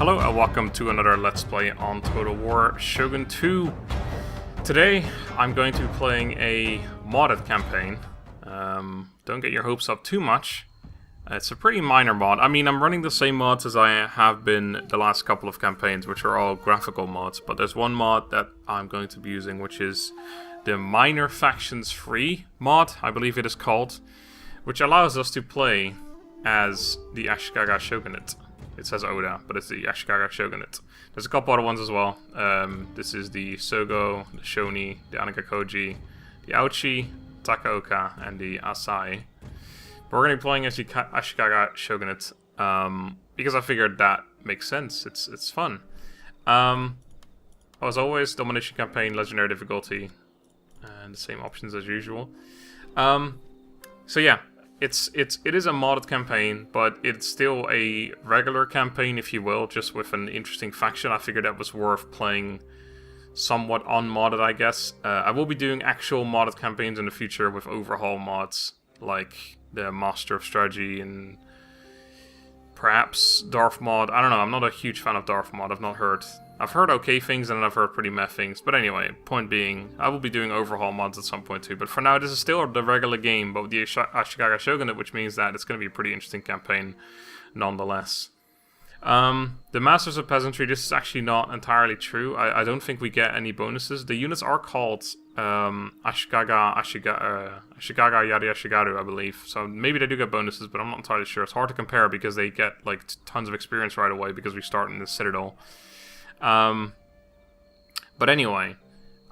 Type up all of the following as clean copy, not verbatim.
Hello and welcome to another Let's Play on Total War Shogun 2. Today I'm going to be playing a modded campaign. Don't get your hopes up too much. It's a pretty minor mod. I mean, I'm running the same mods as I have been the last couple of campaigns, which are all graphical mods. But there's one mod that I'm going to be using, which is the Minor Factions Free mod, I believe it is called, which allows us to play as the Ashikaga Shogunate. It says Oda, but it's the Ashikaga Shogunate. There's a couple other ones as well. This is the Sogo, the Shoni, the Anagakoji, the Aochi, Takaoka, and the Asai. But we're going to be playing as the Ashikaga Shogunate because I figured that makes sense. It's fun. As always, Domination campaign, legendary difficulty, and the same options as usual. So yeah. It is a modded campaign, but it's still a regular campaign, if you will, just with an interesting faction. I figured that was worth playing somewhat unmodded, I guess. I will be doing actual modded campaigns in the future with overhaul mods, like the Master of Strategy and perhaps Darth mod. I don't know, I'm not a huge fan of Darth mod. I've heard okay things and then I've heard pretty meh things. But anyway, point being, I will be doing overhaul mods at some point too. But for now, this is still the regular game, but with the Ashikaga Shogunate, which means that it's going to be a pretty interesting campaign nonetheless. The Masters of Peasantry, this is actually not entirely true. I don't think we get any bonuses. The units are called Ashikaga Yari Ashigaru, I believe. So maybe they do get bonuses, but I'm not entirely sure. It's hard to compare because they get like tons of experience right away because we start in the Citadel. But anyway,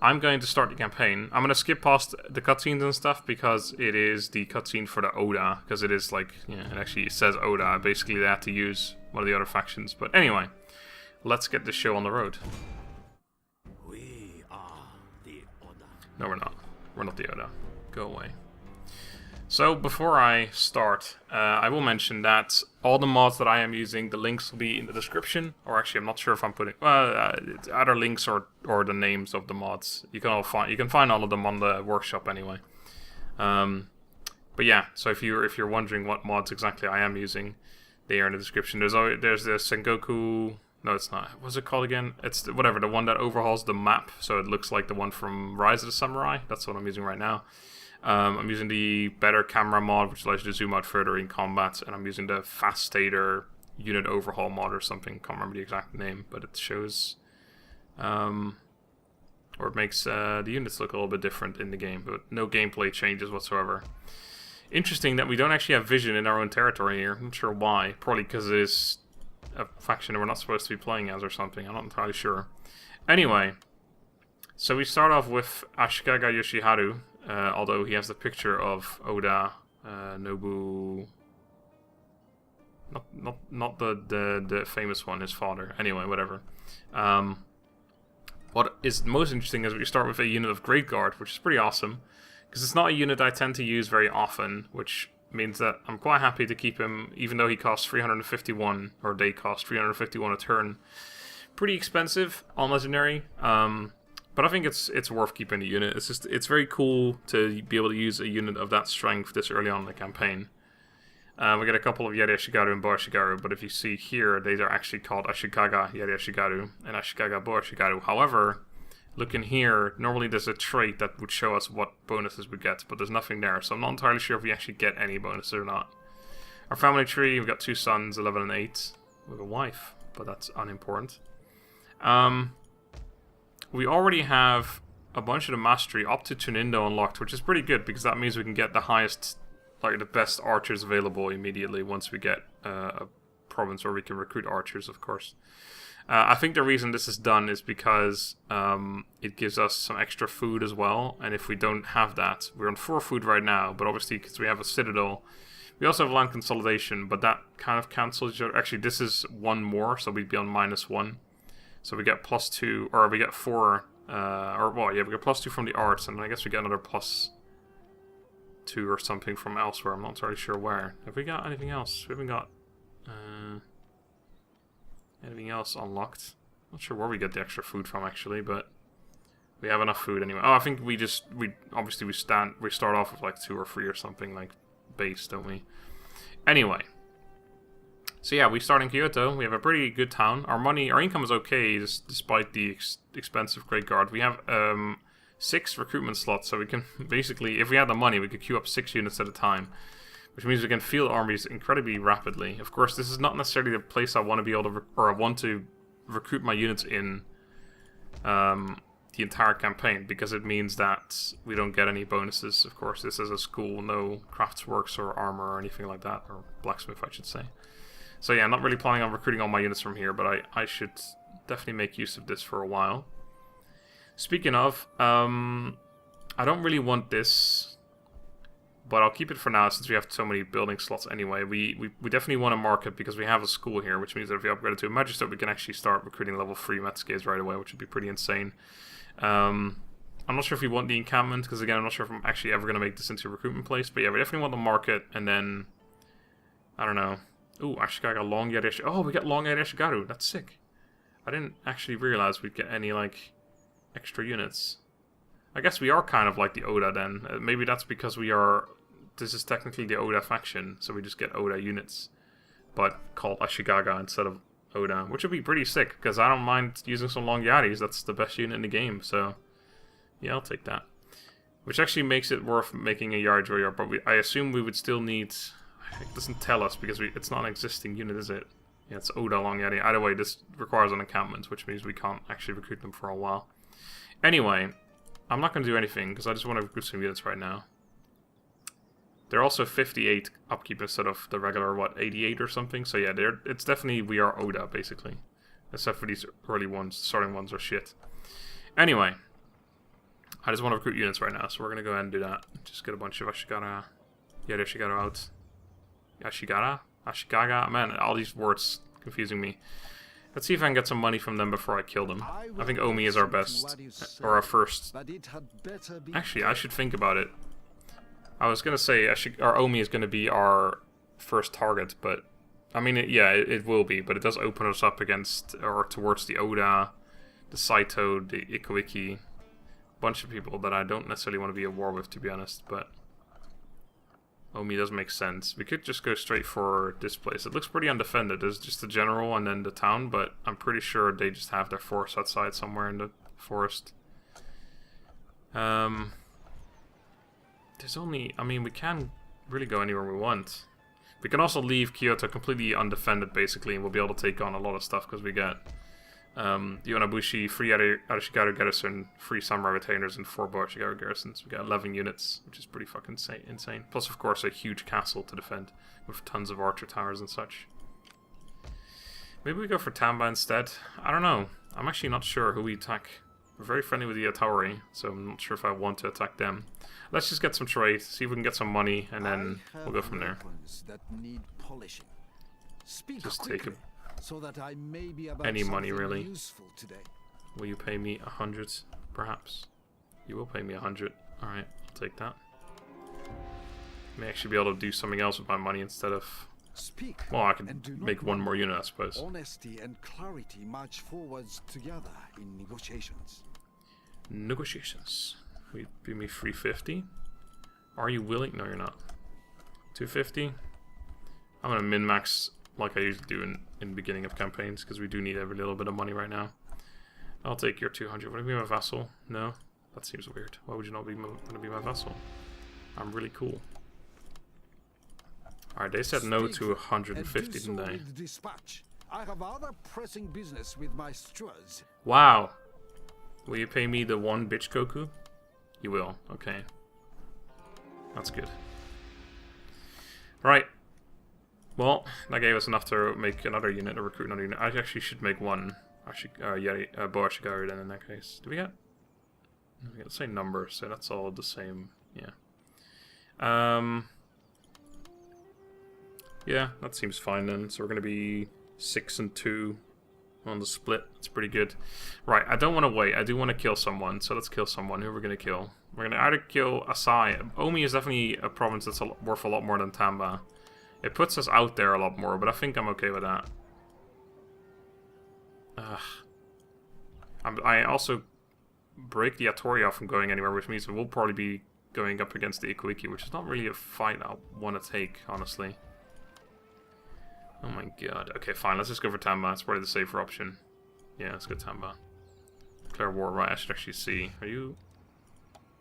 I'm going to start the campaign. I'm going to skip past the cutscenes and stuff because it is the cutscene for the Oda, because it is like, yeah, it actually says Oda. Basically, they had to use one of the other factions. But anyway, let's get the show on the road. We are the Oda. No, we're not. We're not the Oda. Go away. So, before I start, I will mention that all the mods that I am using, the links will be in the description. Or actually, I'm not sure if I'm putting either links or the names of the mods. You can find all of them on the workshop anyway. But yeah, so if you're wondering what mods exactly I am using, they are in the description. There's the Sengoku. No, it's not. What's it called again? It's the one that overhauls the map, so it looks like the one from Rise of the Samurai. That's what I'm using right now. I'm using the better camera mod, which allows you to zoom out further in combat, and I'm using the fast stater unit overhaul mod or something. Can't remember the exact name, but it shows, or it makes the units look a little bit different in the game, but no gameplay changes whatsoever. Interesting that we don't actually have vision in our own territory here. I'm not sure why. Probably because it is a faction that we're not supposed to be playing as or something. I'm not entirely sure. Anyway, so we start off with Ashikaga Yoshiharu. Although he has the picture of Oda Nobu, not the famous one, his father. Anyway, whatever. What is most interesting is we start with a unit of Great Guard, which is pretty awesome, because it's not a unit I tend to use very often, which means that I'm quite happy to keep him, even though he costs 351, or they cost 351 a turn. Pretty expensive on Legendary. But I think it's worth keeping the unit. It's very cool to be able to use a unit of that strength this early on in the campaign. We get a couple of Yari Ashigaru and Bo Ashigaru, but if you see here, they are actually called Ashikaga Yari Ashigaru and Ashikaga Bo Ashigaru. However, looking here, normally there's a trait that would show us what bonuses we get, but there's nothing there, so I'm not entirely sure if we actually get any bonuses or not. Our family tree, we've got 2 sons, 11 and 8. We have a wife, but that's unimportant. We already have a bunch of the mastery up to Chunindo unlocked, which is pretty good because that means we can get the highest, like the best archers available immediately once we get a province where we can recruit archers, of course. I think the reason this is done is because it gives us some extra food as well, and if we don't have that, we're on 4 food right now, but obviously because we have a citadel, we also have land consolidation, but that kind of cancels each other. Actually, this is 1 more, so we'd be on -1. So we get +2, or we get 4, we get +2 from the arts, and I guess we get another +2 or something from elsewhere. I'm not entirely sure where. Have we got anything else? We haven't got anything else unlocked. Not sure where we get the extra food from actually, but we have enough food anyway. Oh, I think we start off with like 2 or 3 or something like base, don't we? Anyway. So yeah, we start in Kyoto. We have a pretty good town. Our income is okay, despite the expensive Great Guard. We have 6 recruitment slots, so we can basically, if we had the money, we could queue up 6 units at a time, which means we can field armies incredibly rapidly. Of course, this is not necessarily the place I want to be able to, or I want to recruit my units in the entire campaign, because it means that we don't get any bonuses. Of course, this is a school, no craftsworks or armor or anything like that, or blacksmith, I should say. So yeah, I'm not really planning on recruiting all my units from here, but I should definitely make use of this for a while. Speaking of, I don't really want this, but I'll keep it for now since we have so many building slots anyway. We definitely want to mark it because we have a school here, which means that if we upgrade it to a magistrate, we can actually start recruiting level 3 Metsugeis right away, which would be pretty insane. I'm not sure if we want the encampment, because again, I'm not sure if I'm actually ever going to make this into a recruitment place, but yeah, we definitely want the market, and then, I don't know. Ooh, Ashikaga Long Yari. Oh, we got Long Yari Ashigaru. That's sick. I didn't actually realize we'd get any, like, extra units. I guess we are kind of like the Oda then. Maybe that's because we are... This is technically the Oda faction, so we just get Oda units, but called Ashikaga instead of Oda, which would be pretty sick, because I don't mind using some Long Yaris. That's the best unit in the game, so... Yeah, I'll take that. Which actually makes it worth making a Yari Joyar, but I assume we would still need... It doesn't tell us because it's not an existing unit, is it? Yeah, it's Oda Long Yari. Either way, this requires an encampment, which means we can't actually recruit them for a while. Anyway, I'm not going to do anything because I just want to recruit some units right now. They're also 58 upkeep instead of the regular, what, 88 or something? So yeah, it's definitely, we are Oda, basically. Except for these early ones, starting ones are shit. Anyway, I just want to recruit units right now, so we're going to go ahead and do that. Just get a bunch of Ashikaga, Yari Ashigaru out. Ashikaga, man, all these words confusing me. Let's see if I can get some money from them before I kill them. I think Omi is our best, or our first. Actually, I should think about it. I was gonna say our Omi is gonna be our first target, but I mean, it will be, but it does open us up against or towards the Oda, the Saito, the Ikuiki, bunch of people that I don't necessarily want to be at war with, to be honest, but. Omi does make sense. We could just go straight for this place. It looks pretty undefended. There's just the general and then the town, but I'm pretty sure they just have their force outside somewhere in the forest. There's only... I mean, we can really go anywhere we want. We can also leave Kyoto completely undefended, basically, and we'll be able to take on a lot of stuff, because we get Yonabushi, 3 Arashigaru garrison, 3 samurai retainers, and 4 Arashigaru garrisons. We got 11 units, which is pretty fucking insane. Plus, of course, a huge castle to defend with tons of archer towers and such. Maybe we go for Tamba instead. I don't know. I'm actually not sure who we attack. We're very friendly with the Atauri, so I'm not sure if I want to attack them. Let's just get some trade, see if we can get some money, and then we'll go from there. Just take a so that I may be about any money, really. Will you pay me 100, perhaps? You will pay me 100. Alright, I'll take that. May actually be able to do something else with my money instead of... Well, I can make one more unit, I suppose. Honesty and clarity march forwards together in negotiations. Negotiations. Will you give me 350? Are you willing? No, you're not. 250? I'm gonna min-max like I usually do in the beginning of campaigns, because we do need every little bit of money right now. I'll take your 200. Would I be my vassal? No? That seems weird. Why would you not want to be my vassal? I'm really cool. Alright, they said no to 150, didn't they? I have other pressing business with my stewards. Wow. Will you pay me the 1 bitch Koku? You will. Okay. That's good. Right. Well, that gave us enough to make another unit, to recruit another unit. I actually should make one Bo Ashigaru then in that case. Do we get? We get the same number, so that's all the same. Yeah. Yeah, that seems fine then. So we're going to be 6 and 2 on the split. That's pretty good. Right, I don't want to wait. I do want to kill someone, so let's kill someone. Who are we going to kill? We're going to either kill Asai. Omi is definitely a province that's worth a lot more than Tamba. It puts us out there a lot more, but I think I'm okay with that. I also break the Atori off from going anywhere, which means we'll probably be going up against the Ikuiki, which is not really a fight I want to take, honestly. Oh my god. Okay, fine. Let's just go for Tamba. It's probably the safer option. Yeah, let's go Tamba. Declare war. Right, I should actually see. Are you...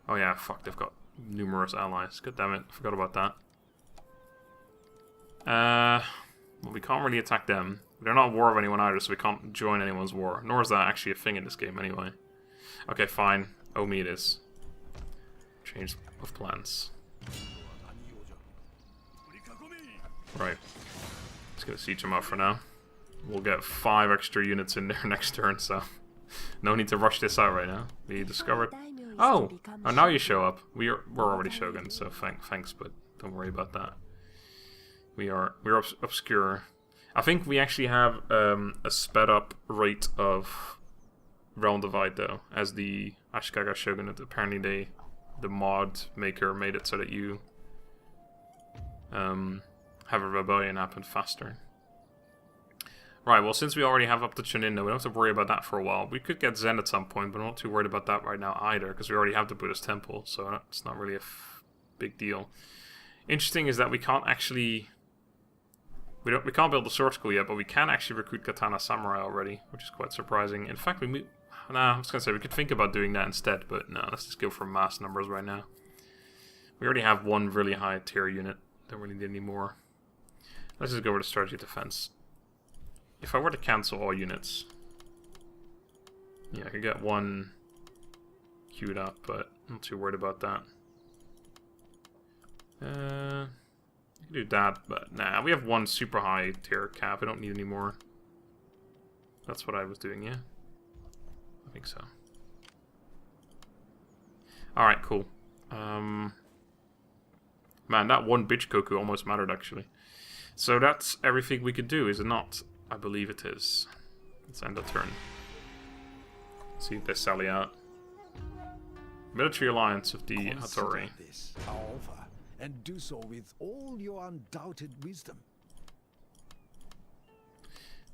Oh yeah, fuck. They've got numerous allies. God damn it. I forgot about that. Well, we can't really attack them. They're not at war with anyone either, so we can't join anyone's war. Nor is that actually a thing in this game anyway. Okay, fine. Oh, me it is. Change of plans. Right. Just gonna siege them up for now. We'll get 5 extra units in there next turn, so no need to rush this out right now. We discovered... Oh! Oh, now you show up. We're already Shogun, so thanks, but don't worry about that. We're obscure. I think we actually have a sped up rate of realm divide though, as the Ashikaga Shogunate. Apparently the mod maker made it so that you have a rebellion happen faster. Right, well, since we already have up to Chunin, we don't have to worry about that for a while. We could get Zen at some point, but I'm not too worried about that right now either, because we already have the Buddhist temple, so it's not really a big deal. Interesting is that we can't actually... We can't build the sword school yet, but we can actually recruit Katana Samurai already, which is quite surprising. In fact, I was going to say, we could think about doing that instead, but no, let's just go for mass numbers right now. We already have one really high tier unit. Don't really need any more. Let's just go with the strategy defense. If I were to cancel all units... Yeah, I could get one queued up, but I'm not too worried about that. You can do that, but nah, we have one super high tier cap. I don't need any more. That's what I was doing, yeah? I think so. Alright, cool. Man, that one bitch Koku almost mattered, actually. So that's everything we could do, is it not? I believe it is. Let's end the turn. See if they sally out. Military alliance of the Hattori. This, our offer, and do so with all your undoubted wisdom.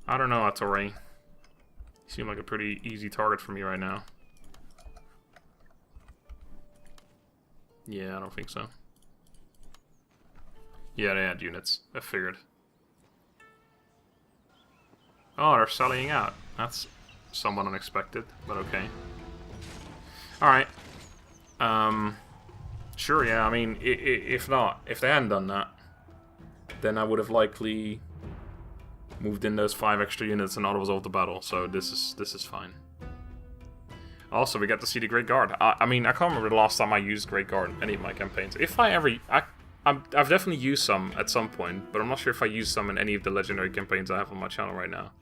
I don't know, Hattori. You seem like a pretty easy target for me right now. Yeah, I don't think so. Yeah, they had units. I figured. Oh, they're sallying out. That's somewhat unexpected, but okay. Alright. Sure, yeah, I mean, if they hadn't done that, then I would have likely moved in those 5 extra units and auto-resolved the battle, so this is fine. Also, we got to see the Great Guard. I mean, I can't remember the last time I used Great Guard in any of my campaigns. If I ever... I've definitely used some at some point, but I'm not sure if I use some in any of the legendary campaigns I have on my channel right now.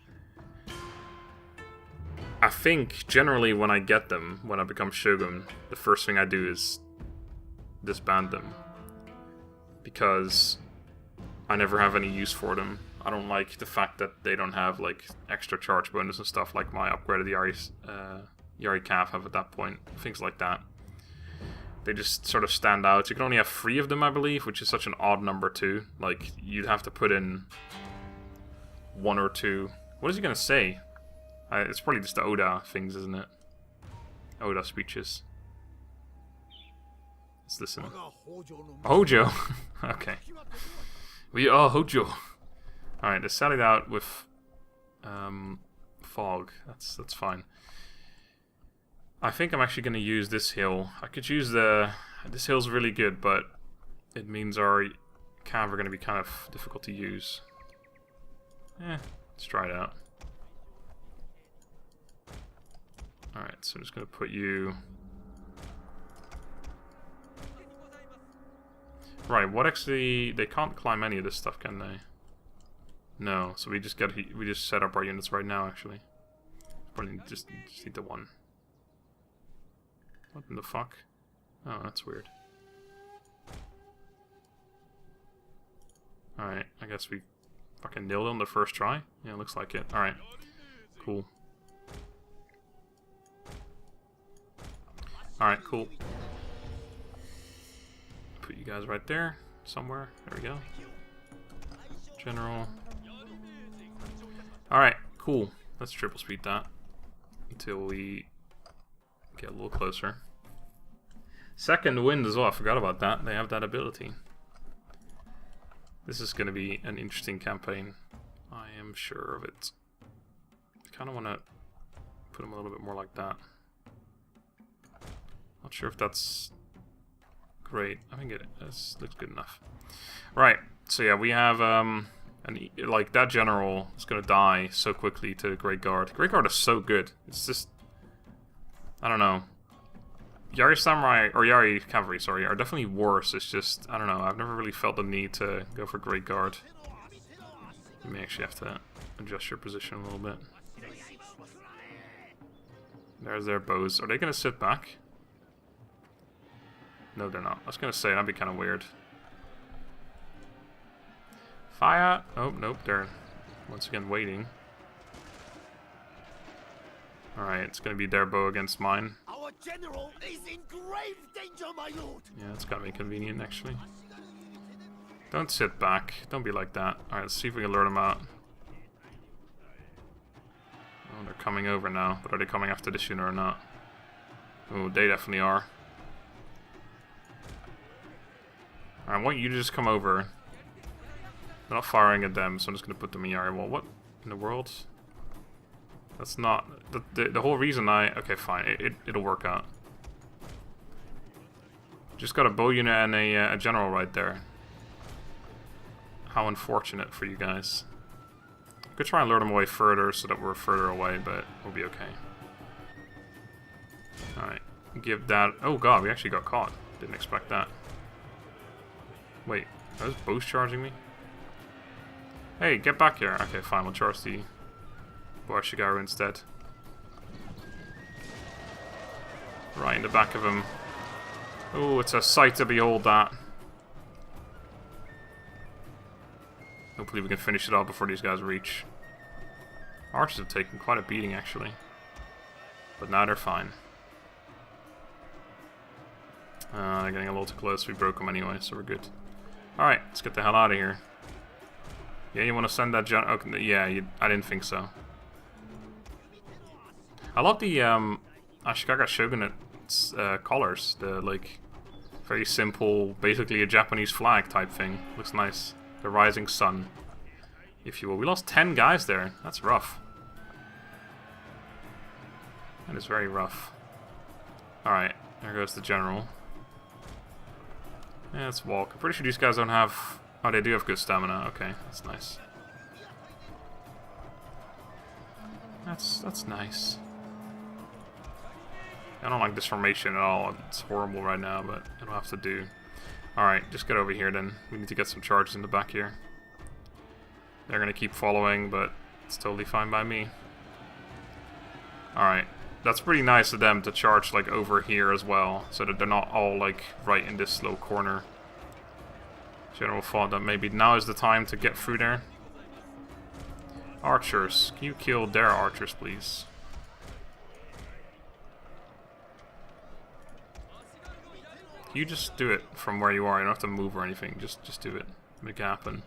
I think, generally, when I get them, when I become Shogun, the first thing I do is disband them. Because I never have any use for them. I don't like the fact that they don't have, like, extra charge bonus and stuff like my upgraded Yari Calf have at that point. Things like that. They just sort of stand out. You can only have 3 of them, I believe, which is such an odd number too. Like, you'd have to put in 1 or 2. What is he going to say? It's probably just the Oda things, isn't it? Oda speeches. Let's listen. Hojo! Okay. We are Hojo. Alright, they sallied out with fog. That's fine. I think I'm actually going to use this hill. I could use this hill's really good, but it means our cav are going to be kind of difficult to use. Let's try it out. Alright, so I'm just going to put you... Right, what actually... They can't climb any of this stuff, can they? No, so we just set up our units right now, actually. Probably just need the one. What in the fuck? Oh, that's weird. Alright, I guess we fucking nailed it on the first try. Yeah, looks like it. Alright, cool. Alright, cool. Put you guys right there, somewhere. There we go. General. Alright, cool. Let's triple speed that until we get a little closer. Second wind as well, I forgot about that. They have that ability. This is going to be an interesting campaign. I am sure of it. I kind of want to put him a little bit more like that. Not sure if that's great. I think it looks good enough. Right. So yeah, we have like that general is gonna die so quickly to Great Guard. Great Guard is so good. It's just, I don't know. Yari Samurai, or Yari Cavalry, sorry, are definitely worse. It's just, I don't know, I've never really felt the need to go for Great Guard. You may actually have to adjust your position a little bit. There's their bows. Are they gonna sit back? No, they're not. I was gonna say, that'd be kind of weird. Fire! Oh, nope, they're once again waiting. Alright, it's gonna be their bow against mine. Our general is in grave danger, my lord. Yeah, it's gotta be convenient, actually. Don't sit back. Don't be like that. Alright, let's see if we can lure them out. Oh, they're coming over now. But are they coming after this unit or not? Oh, they definitely are. Alright, I want you to just come over. They're not firing at them, so I'm just going to put them in Yari wall. What in the world? That's not... The whole reason okay, fine. It'll work out. Just got a bow unit and a general right there. How unfortunate for you guys. Could try and lure them away further so that we're further away, but we'll be okay. Alright. Give that... Oh god, we actually got caught. Didn't expect that. Wait, are those bows charging me? Hey, get back here. Okay, fine, we'll charge the Ashikaga instead. Right in the back of him. Oh, it's a sight to behold, that. Hopefully we can finish it off before these guys reach. Archers have taken quite a beating, actually. But now they're fine. They're getting a little too close. We broke them anyway, so we're good. Alright, let's get the hell out of here. Yeah, you want to send that gen... Okay, yeah, I didn't think so. I love the Ashikaga Shogunate colors. The, like, very simple, basically a Japanese flag type thing. Looks nice. The rising sun, if you will. We lost 10 guys there. That's rough. That is very rough. Alright, there goes the general. Yeah, let's walk. I'm pretty sure these guys don't have... Oh, they do have good stamina. Okay, that's nice. That's nice. I don't like this formation at all. It's horrible right now, but it'll have to do. Alright, just get over here then. We need to get some charges in the back here. They're gonna keep following, but it's totally fine by me. Alright. That's pretty nice of them to charge like over here as well, so that they're not all like right in this low corner. General thought that maybe now is the time to get through there. Archers, can you kill their archers, please? You just do it from where you are. You don't have to move or anything. Just do it. Make it happen.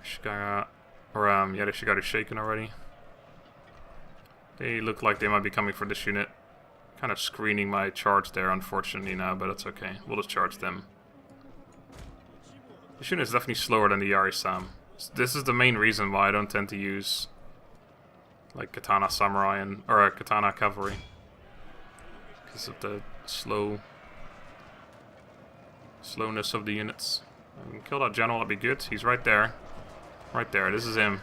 Ashikaga, or yeah, they should got it shaken already. They look like they might be coming for this unit. Kind of screening my charge there, unfortunately now, but it's okay. We'll just charge them. This unit is definitely slower than the Yari-Sam. This is the main reason why I don't tend to use like Katana Samurai or Katana Cavalry. Because of the slowness of the units. I can kill that general, that'd be good. He's right there. Right there, this is him.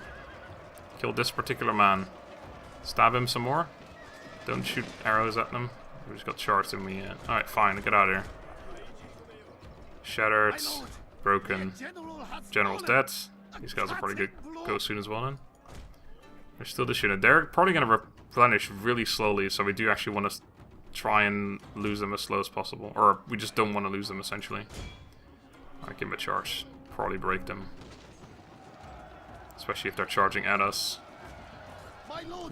Kill this particular man. Stab him some more. Don't shoot arrows at them. We just got charged in me. Alright, fine, get out of here. Shattered. Broken. General's dead. These guys will probably go soon as well then. There's still this unit. They're probably going to replenish really slowly, so we do actually want to try and lose them as slow as possible. Or we just don't want to lose them, essentially. Alright, give them a charge. Probably break them. Especially if they're charging at us.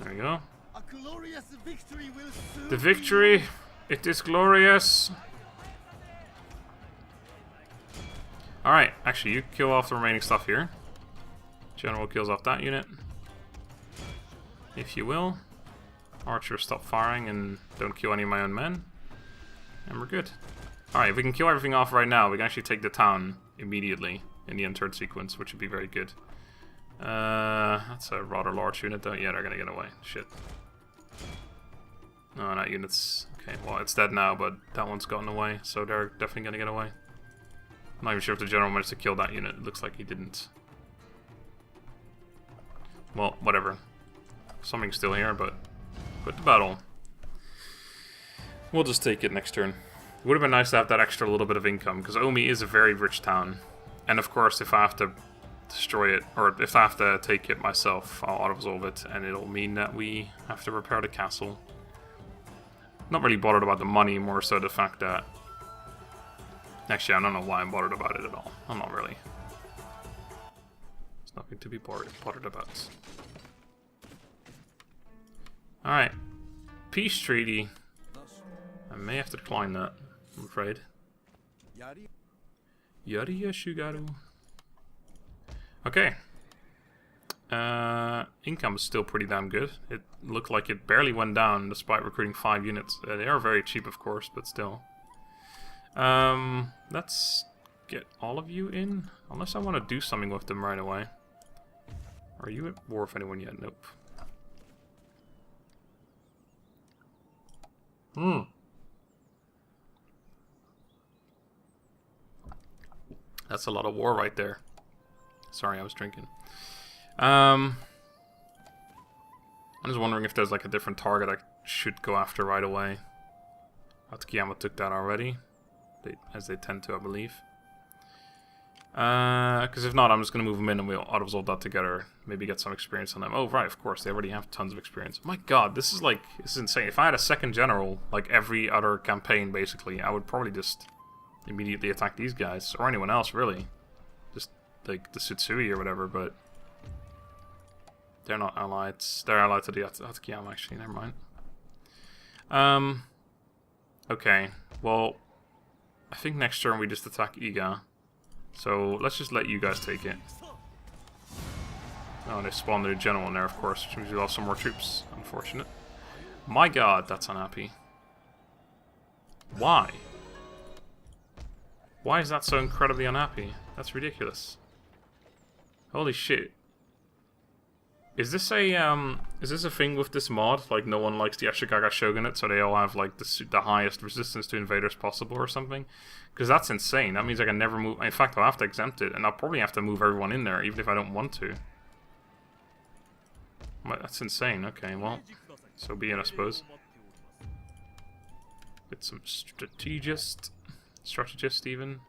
There you go. The victory! It is glorious! Alright, actually, you kill off the remaining stuff here. General kills off that unit. If you will. Archers stop firing and don't kill any of my own men. And we're good. Alright, if we can kill everything off right now, we can actually take the town. immediately in the end turn sequence, which would be very good. That's a rather large unit though. Yeah, they're gonna get away. Shit. No, not units. Okay, well, it's dead now, but that one's gotten away, so they're definitely gonna get away. I'm not even sure if the general managed to kill that unit. It looks like he didn't. Well, whatever. Something's still here, but quit the battle. We'll just take it next turn. It would have been nice to have that extra little bit of income, because Omi is a very rich town. And of course, if I have to destroy it, or if I have to take it myself, I'll auto-resolve it, and it'll mean that we have to repair the castle. Not really bothered about the money, more so the fact that... Actually, I don't know why I'm bothered about it at all. I'm not really. There's nothing to be bothered about. Alright. Peace treaty. I may have to decline that, I'm afraid. Yari Yashugaru. Okay. Income is still pretty damn good. It looked like it barely went down despite recruiting 5 units. They are very cheap, of course, but still. Let's get all of you in. Unless I want to do something with them right away. Are you at war with anyone yet? Nope. That's a lot of war right there. Sorry, I was drinking. I'm just wondering if there's like a different target I should go after right away. Atsukiyama took that already. As they tend to, I believe. Because if not, I'm just going to move them in and we'll auto-resolve that together. Maybe get some experience on them. Oh, right, of course. They already have tons of experience. My god, this is insane. If I had a second general, like every other campaign, basically, I would probably just immediately attack these guys. Or anyone else, really. Just, like, the Tsutsui or whatever, but... They're not allied. They're allied to the Atsukiyama, actually. Never mind. Okay. Well, I think next turn we just attack Iga. So, let's just let you guys take it. Oh, they spawned a general in there, of course, which means we lost some more troops. Unfortunate. My god, that's unhappy. Why? Why is that so incredibly unhappy? That's ridiculous. Holy shit. Is this a thing with this mod? Like, no one likes the Ashikaga Shogunate, so they all have, like, the highest resistance to invaders possible or something? Because that's insane. That means I can never move... In fact, I'll have to exempt it, and I'll probably have to move everyone in there, even if I don't want to. That's insane. Okay, well, so be it, I suppose. Get some strategist even.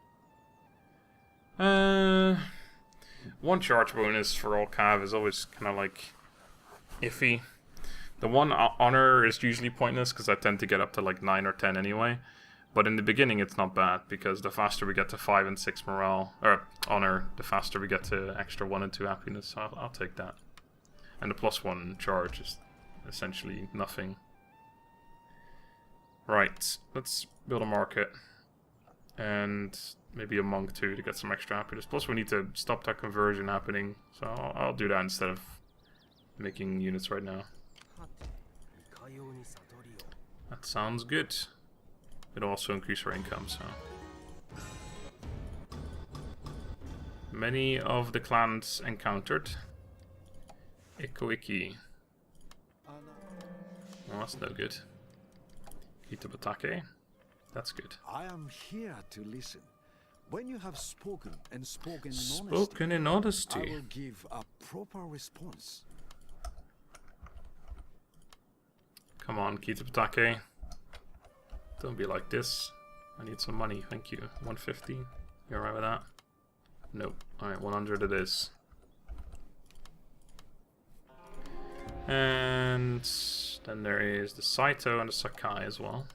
One charge bonus for all cav is always kind of like iffy. The one honor is usually pointless because I tend to get up to like 9 or 10 anyway. But in the beginning it's not bad because the faster we get to 5 and 6 morale or honor, the faster we get to extra 1 and 2 happiness. So I'll take that. And the +1 charge is essentially nothing. Right, let's build a market. And maybe a monk too to get some extra happiness. Plus we need to stop that conversion happening. So I'll do that instead of making units right now. That sounds good. It'll also increase our income, so. Many of the clans encountered. Ikoiki. Well, that's no good. Kitabatake. That's good. I am here to listen. When you have spoken and spoken in honesty, I will give a proper response. Come on, Kitabatake. Don't be like this. I need some money, thank you. 150. You alright with that? Nope. Alright, 100 it is. And then there is the Saito and the Sakai as well.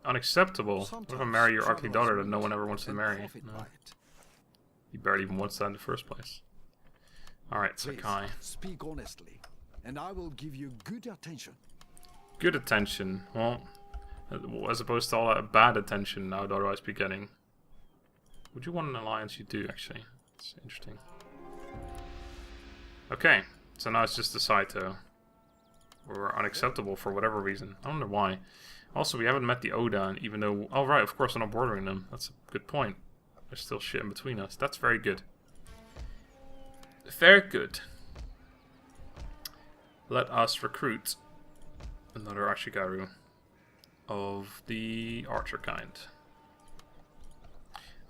Unacceptable. What if I marry your ugly daughter that no one ever wants to marry? No. He barely even wants that in the first place. Alright, Sakai. Speak honestly, and I will give you good attention. Good attention. Well, as opposed to all that bad attention I would otherwise be getting. Would you want an alliance? You do, actually. It's interesting. Okay, so now it's just the Saito. We're unacceptable for whatever reason. I don't know why. Also, we haven't met the Oda, even though... Oh, right, of course, we're not bordering them. That's a good point. there's still shit in between us. That's very good. Very good. Let us recruit another Ashigaru of the archer kind.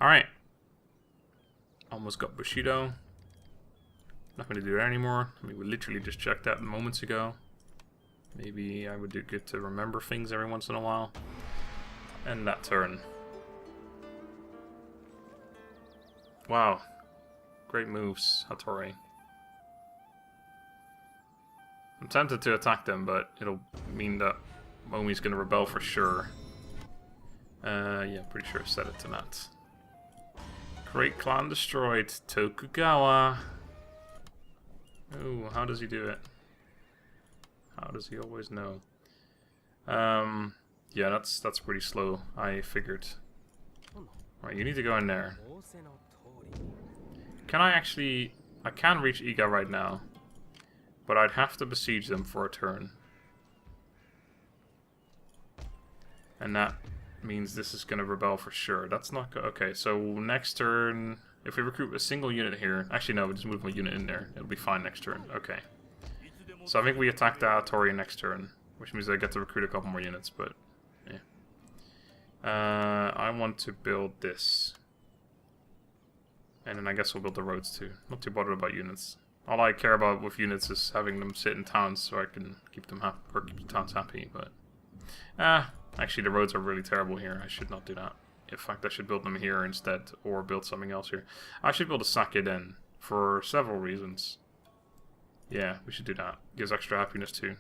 Alright. Almost got Bushido. Not going to do that anymore. I mean, we literally just checked that moments ago. Maybe I would do good to remember things every once in a while. And that turn. Wow. Great moves, Hattori. I'm tempted to attack them, but it'll mean that Momi's going to rebel for sure. Yeah, pretty sure I set it to that. Great clan destroyed. Tokugawa. Oh, how does he do it? How does he always know? Yeah, that's pretty slow, I figured. Right, you need to go in there. Can I actually... I can reach Iga right now. But I'd have to besiege them for a turn. And that means this is going to rebel for sure. That's not good. Okay, so next turn... If we recruit a single unit here... Actually, no, we just move a unit in there. It'll be fine next turn. Okay. So I think we attack the Hattori next turn. Which means I get to recruit a couple more units, but... Yeah. I want to build this. And then I guess we'll build the roads too. Not too bothered about units. All I care about with units is having them sit in towns so I can keep them happy, or keep the towns happy, but... actually the roads are really terrible here. I should not do that. In fact, I should build them here instead, or build something else here. I should build a sake den, for several reasons. Yeah, we should do that. Gives extra happiness too.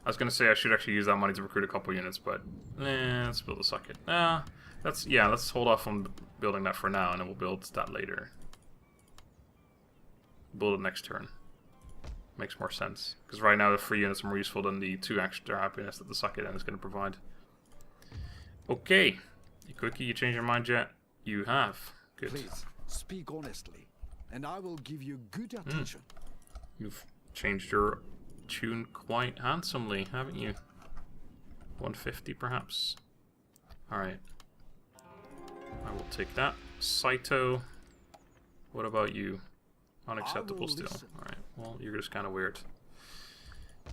I was gonna say I should actually use that money to recruit a couple units, but... let's build a sake. Let's hold off on building that for now, and then we'll build that later. Build it next turn. Makes more sense. Because right now the 3 units are more useful than the 2 extra happiness that the sake den is going to provide. Okay. Quickie, you change your mind yet? You have. Good. Please, speak honestly, and I will give you good attention. You've changed your tune quite handsomely, haven't you? 150 perhaps. Alright. I will take that. Saito. What about you? Unacceptable still. Alright, well, you're just kind of weird.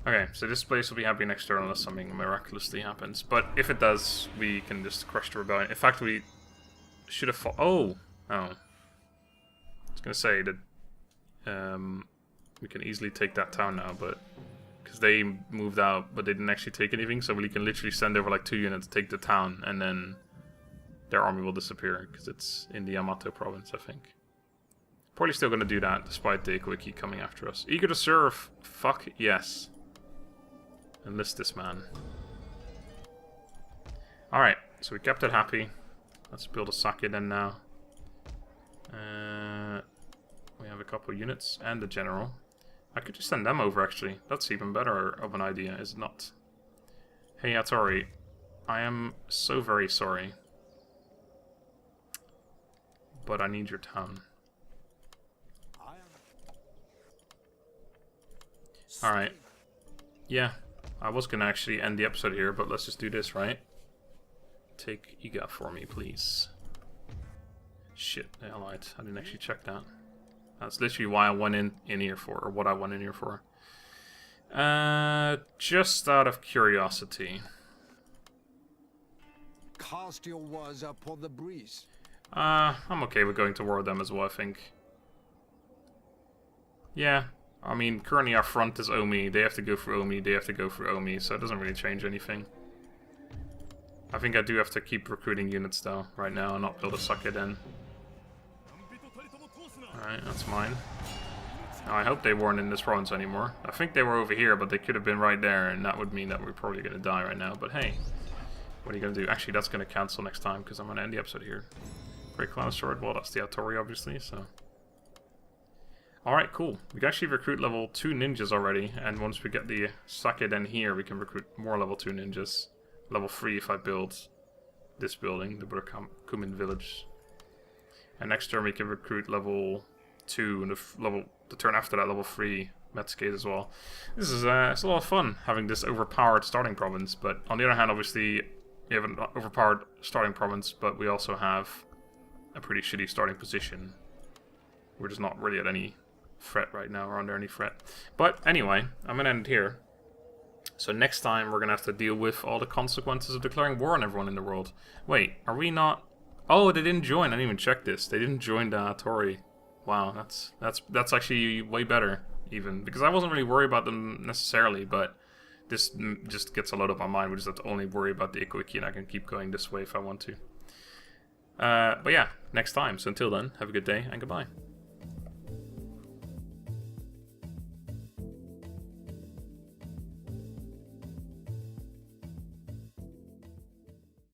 Okay, so this place will be happy next turn unless something miraculously happens. But if it does, we can just crush the rebellion. In fact, we should have fought... Oh! I was going to say that we can easily take that town now, but... Because they moved out, but they didn't actually take anything, so we can literally send over like 2 units, take the town, and then their army will disappear, because it's in the Yamato province, I think. Probably still going to do that, despite the Wiki coming after us. Eager to serve? Fuck yes. Enlist this man. Alright, so we kept it happy. Let's build a sake then now. We have a couple units, and the general. I could just send them over, actually. That's even better of an idea, is it not? Hey, Hattori. I am so very sorry. But I need your town. Alright. Yeah, I was gonna actually end the episode here, but let's just do this, right? Take Iga for me, please. Shit, they allied. I didn't actually check that. That's literally why I went in here for, or what I went in here for. Just out of curiosity. Cast your words upon the breeze. I'm okay with going to war with them as well, I think. Yeah. I mean, currently our front is Omi, they have to go through Omi, they have to go through Omi, so it doesn't really change anything. I think I do have to keep recruiting units though, right now, and not build a sake den. Alright, that's mine. Now, I hope they weren't in this province anymore. I think they were over here, but they could have been right there, and that would mean that we're probably going to die right now, but hey. What are you going to do? Actually, that's going to cancel next time, because I'm going to end the episode here. Great Clan of Sword, well, that's the Hattori, obviously, so... Alright, cool. We can actually recruit level 2 ninjas already, and once we get the sake den here, we can recruit more level 2 ninjas. Level 3 if I build this building, the Burakumin village. And next turn we can recruit level 2, and the turn after that, level 3 Metsuke as well. This is it's a lot of fun, having this overpowered starting province, but on the other hand, obviously, we have an overpowered starting province, but we also have a pretty shitty starting position. We're just not really at any threat right now, or under any threat. But anyway, I'm gonna end here. So next time we're gonna have to deal with all the consequences of declaring war on everyone in the world. Wait, are we not? Oh, they didn't join. I didn't even check this. They didn't join the Tory. Wow, that's actually way better, even, because I wasn't really worried about them necessarily, but this just gets a load up my mind. We just have to only worry about the Ikuiki, and I can keep going this way if I want to. But yeah, next time. So until then, have a good day and goodbye.